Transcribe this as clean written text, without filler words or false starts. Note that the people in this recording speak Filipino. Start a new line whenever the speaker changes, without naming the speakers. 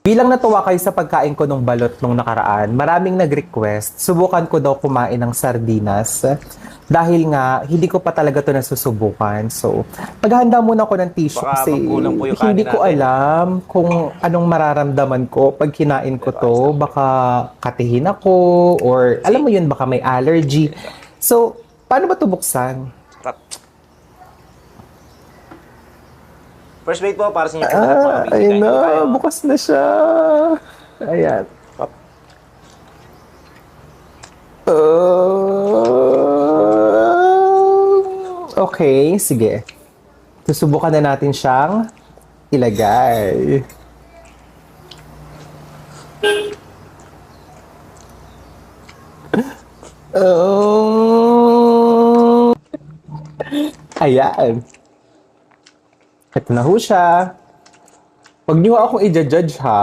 Bilang natuwa kayo sa pagkain ko nung balot nung nakaraan, maraming nag-request, subukan ko daw kumain ng sardinas. Dahil nga, hindi ko pa talaga to nasusubukan. So, maghahanda muna ako ng tissue
Baka
kasi
magkulang po yung
hindi
kanin
ko
natin.
alam kung anong mararamdaman ko pag kinain ko
Pero ayos
to.
lang po yun.
Baka katihin ako or alam mo
Kasi,
yun, baka may allergy.
ito.
So, paano ba to buksan?
Tap. First plate po para sa inyo po lahat mga baby.
Ayun
Kain
na,
po tayo.
bukas na siya. Ayan.
Pap.
Okay, sige. Susubukan na natin siyang ilagay. Oh, ayan. Ito na ho siya. Huwag niyo akong i-judge ha.